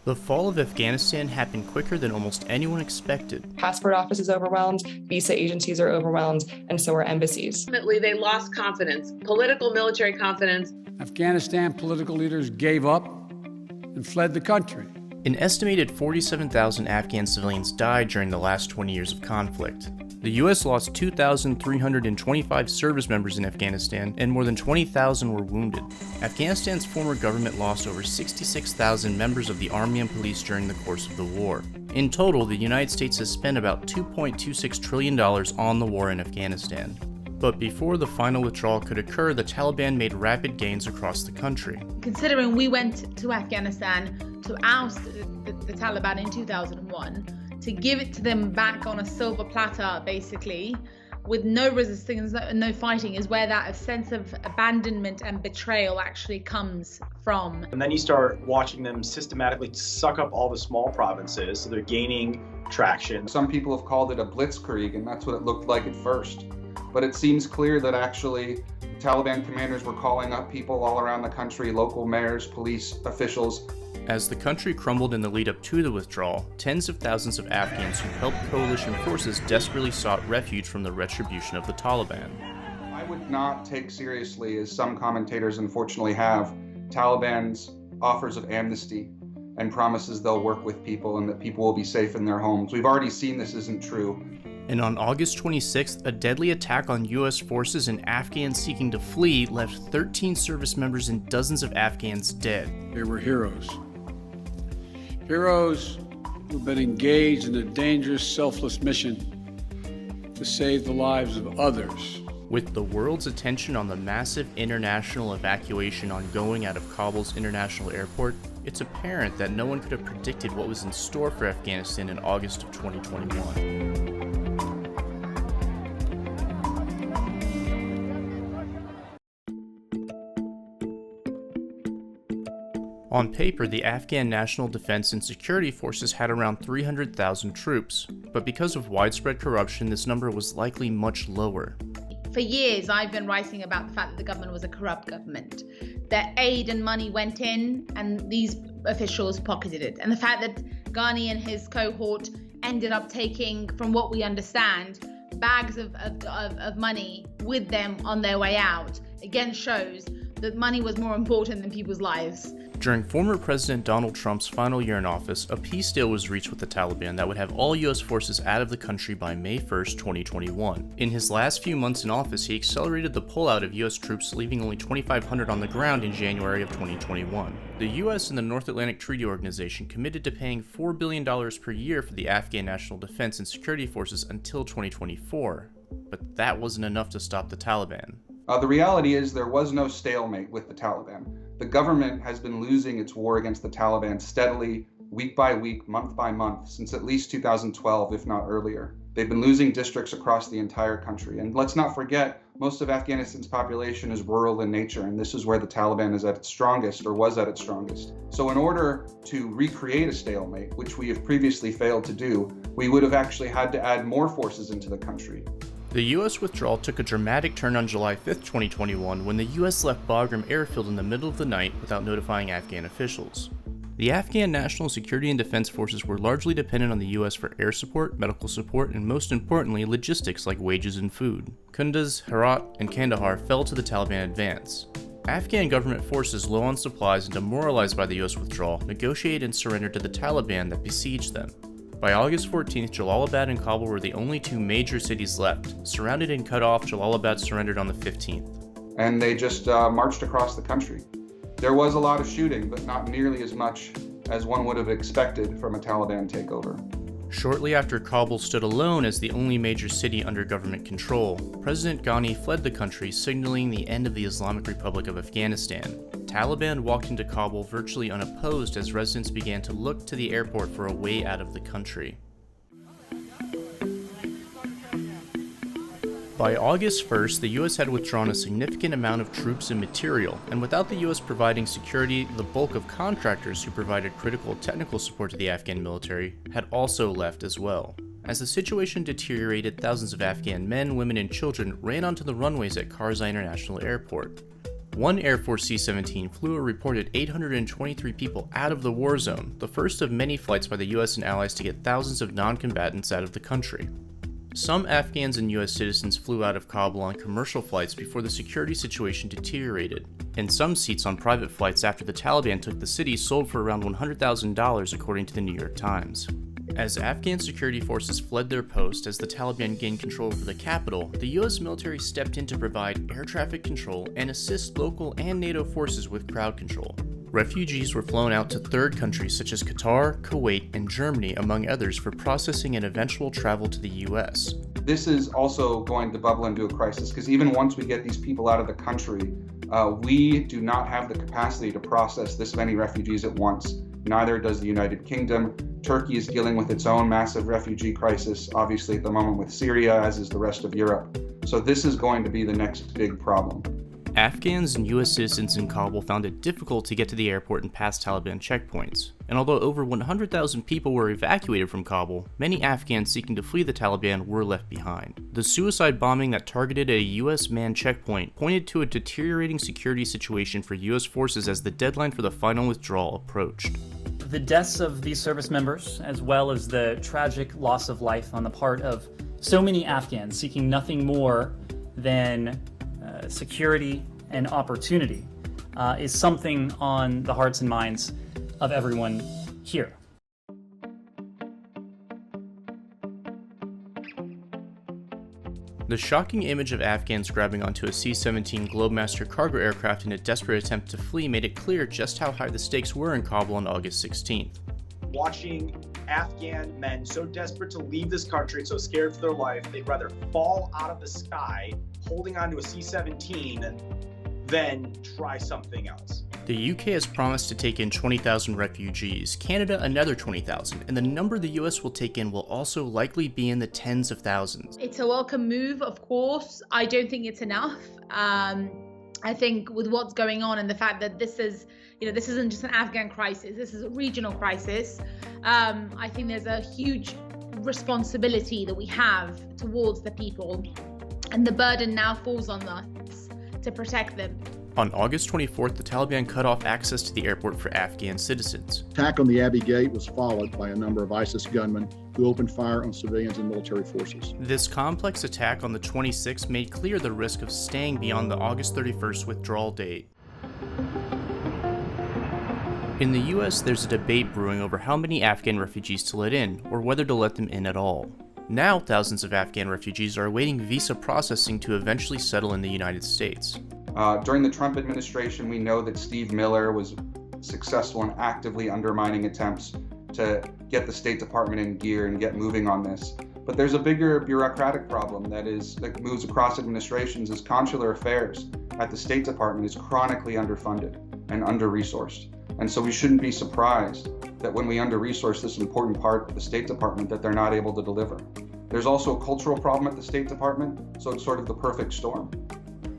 The fall of Afghanistan happened quicker than almost anyone expected. Passport office is overwhelmed, visa agencies are overwhelmed, and so are embassies. Ultimately, they lost confidence, political, military confidence. Afghanistan political leaders gave up and fled the country. An estimated 47,000 Afghan civilians died during the last 20 years of conflict. The U.S. lost 2,325 service members in Afghanistan, and more than 20,000 were wounded. Afghanistan's former government lost over 66,000 members of the army and police during the course of the war. In total, the United States has spent about $2.26 trillion on the war in Afghanistan. But before the final withdrawal could occur, the Taliban made rapid gains across the country. Considering we went to Afghanistan to oust the Taliban in 2001, to give it to them back on a silver platter, basically, with no resistance, no fighting, is where that sense of abandonment and betrayal actually comes from. And then you start watching them systematically suck up all the small provinces, so they're gaining traction. Some people have called it a blitzkrieg, and that's what it looked like at first. But it seems clear that actually Taliban commanders were calling up people all around the country, local mayors, police officials. As the country crumbled in the lead up to the withdrawal, tens of thousands of Afghans who helped coalition forces desperately sought refuge from the retribution of the Taliban. I would not take seriously, as some commentators unfortunately have, Taliban's offers of amnesty and promises they'll work with people and that people will be safe in their homes. We've already seen this isn't true. And on August 26th, a deadly attack on U.S. forces and Afghans seeking to flee left 13 service members and dozens of Afghans dead. They were heroes. Heroes who've been engaged in a dangerous, selfless mission to save the lives of others. With the world's attention on the massive international evacuation ongoing out of Kabul's international airport, it's apparent that no one could have predicted what was in store for Afghanistan in August of 2021. On paper, the Afghan National Defense and Security Forces had around 300,000 troops, but because of widespread corruption, this number was likely much lower. For years, I've been writing about the fact that the government was a corrupt government, that aid and money went in and these officials pocketed it, and the fact that Ghani and his cohort ended up taking, from what we understand, bags of money with them on their way out, again shows that money was more important than people's lives. During former President Donald Trump's final year in office, a peace deal was reached with the Taliban that would have all U.S. forces out of the country by May 1st, 2021. In his last few months in office, he accelerated the pullout of U.S. troops, leaving only 2,500 on the ground in January of 2021. The U.S. and the North Atlantic Treaty Organization committed to paying $4 billion per year for the Afghan National Defense and Security Forces until 2024, but that wasn't enough to stop the Taliban. The reality is there was no stalemate with the Taliban. The government has been losing its war against the Taliban steadily, week by week, month by month, since at least 2012, if not earlier. They've been losing districts across the entire country. And let's not forget, most of Afghanistan's population is rural in nature, and this is where the Taliban is at its strongest, or was at its strongest. So in order to recreate a stalemate, which we have previously failed to do, we would have actually had to add more forces into the country. The U.S. withdrawal took a dramatic turn on July 5, 2021, when the U.S. left Bagram airfield in the middle of the night without notifying Afghan officials. The Afghan National Security and Defense Forces were largely dependent on the U.S. for air support, medical support, and most importantly, logistics like wages and food. Kunduz, Herat, and Kandahar fell to the Taliban advance. Afghan government forces, low on supplies and demoralized by the U.S. withdrawal, negotiated and surrendered to the Taliban that besieged them. By August 14th, Jalalabad and Kabul were the only two major cities left. Surrounded and cut off, Jalalabad surrendered on the 15th. And they just marched across the country. There was a lot of shooting, but not nearly as much as one would have expected from a Taliban takeover. Shortly after Kabul stood alone as the only major city under government control, President Ghani fled the country, signaling the end of the Islamic Republic of Afghanistan. Taliban walked into Kabul virtually unopposed as residents began to look to the airport for a way out of the country. By August 1st, the U.S. had withdrawn a significant amount of troops and material, and without the U.S. providing security, the bulk of contractors who provided critical technical support to the Afghan military had also left as well. As the situation deteriorated, thousands of Afghan men, women, and children ran onto the runways at Karzai International Airport. One Air Force C-17 flew a reported 823 people out of the war zone, the first of many flights by the US and allies to get thousands of non-combatants out of the country. Some Afghans and US citizens flew out of Kabul on commercial flights before the security situation deteriorated, and some seats on private flights after the Taliban took the city sold for around $100,000 according to the New York Times. As Afghan security forces fled their post as the Taliban gained control over the capital, the US military stepped in to provide air traffic control and assist local and NATO forces with crowd control. Refugees were flown out to third countries such as Qatar, Kuwait, and Germany, among others, for processing and eventual travel to the US. This is also going to bubble into a crisis because even once we get these people out of the country, we do not have the capacity to process this many refugees at once. Neither does the United Kingdom. Turkey is dealing with its own massive refugee crisis, obviously at the moment with Syria, as is the rest of Europe. So this is going to be the next big problem. Afghans and US citizens in Kabul found it difficult to get to the airport and pass Taliban checkpoints. And although over 100,000 people were evacuated from Kabul, many Afghans seeking to flee the Taliban were left behind. The suicide bombing that targeted a US manned checkpoint pointed to a deteriorating security situation for US forces as the deadline for the final withdrawal approached. The deaths of these service members, as well as the tragic loss of life on the part of so many Afghans seeking nothing more than security and opportunity, is something on the hearts and minds of everyone here. The shocking image of Afghans grabbing onto a C-17 Globemaster cargo aircraft in a desperate attempt to flee made it clear just how high the stakes were in Kabul on August 16th. Watching Afghan men so desperate to leave this country, so scared for their life, they'd rather fall out of the sky holding onto a C-17 than try something else. The UK has promised to take in 20,000 refugees, Canada another 20,000, and the number the US will take in will also likely be in the tens of thousands. It's a welcome move, of course. I don't think it's enough. I think with what's going on and the fact that this isn't just an Afghan crisis, this is a regional crisis. I think there's a huge responsibility that we have towards the people, and the burden now falls on us to protect them. On August 24th, the Taliban cut off access to the airport for Afghan citizens. Attack on the Abbey Gate was followed by a number of ISIS gunmen who opened fire on civilians and military forces. This complex attack on the 26th made clear the risk of staying beyond the August 31st withdrawal date. In the US, there's a debate brewing over how many Afghan refugees to let in, or whether to let them in at all. Now, thousands of Afghan refugees are awaiting visa processing to eventually settle in the United States. During the Trump administration, we know that Steve Miller was successful in actively undermining attempts to get the State Department in gear and get moving on this. But there's a bigger bureaucratic problem that moves across administrations is consular affairs at the State Department is chronically underfunded and under-resourced. And so we shouldn't be surprised that when we under-resource this important part of the State Department that they're not able to deliver. There's also a cultural problem at the State Department, so it's sort of the perfect storm.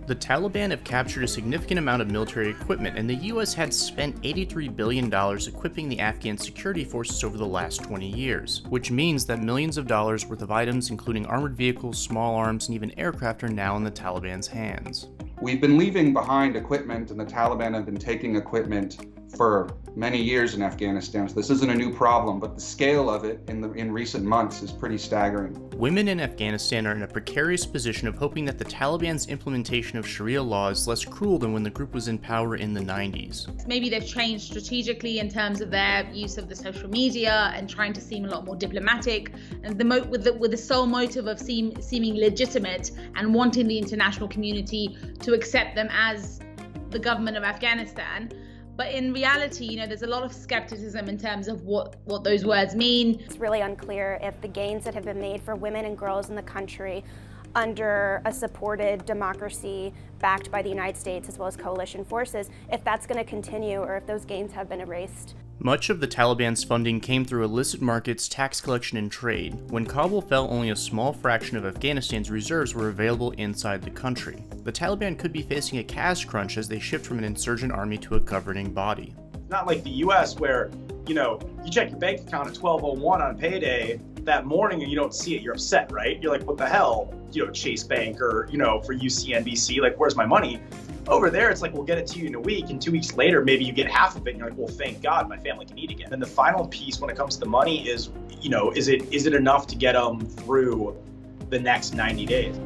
The Taliban have captured a significant amount of military equipment, and the US had spent $83 billion equipping the Afghan security forces over the last 20 years, which means that millions of dollars worth of items, including armored vehicles, small arms, and even aircraft, are now in the Taliban's hands. We've been leaving behind equipment, and the Taliban have been taking equipment for many years in Afghanistan. So this isn't a new problem, but the scale of it in recent months is pretty staggering. Women in Afghanistan are in a precarious position of hoping that the Taliban's implementation of Sharia law is less cruel than when the group was in power in the 90s. Maybe they've changed strategically in terms of their use of the social media and trying to seem a lot more diplomatic, and with the sole motive of seeming legitimate and wanting the international community to accept them as the government of Afghanistan. But in reality, there's a lot of skepticism in terms of what those words mean. It's really unclear if the gains that have been made for women and girls in the country under a supported democracy backed by the United States as well as coalition forces, if that's going to continue or if those gains have been erased. Much of the Taliban's funding came through illicit markets, tax collection, and trade. When Kabul fell, only a small fraction of Afghanistan's reserves were available inside the country. The Taliban could be facing a cash crunch as they shift from an insurgent army to a governing body. Not like the US where, you check your bank account at 12:01 on payday that morning and you don't see it, you're upset, right? You're like, what the hell? Chase Bank or, for you CNBC, like, where's my money? Over there, it's like, we'll get it to you in a week, and 2 weeks later, maybe you get half of it, and you're like, well, thank God, my family can eat again. And the final piece when it comes to money is, is it enough to get them through the next 90 days?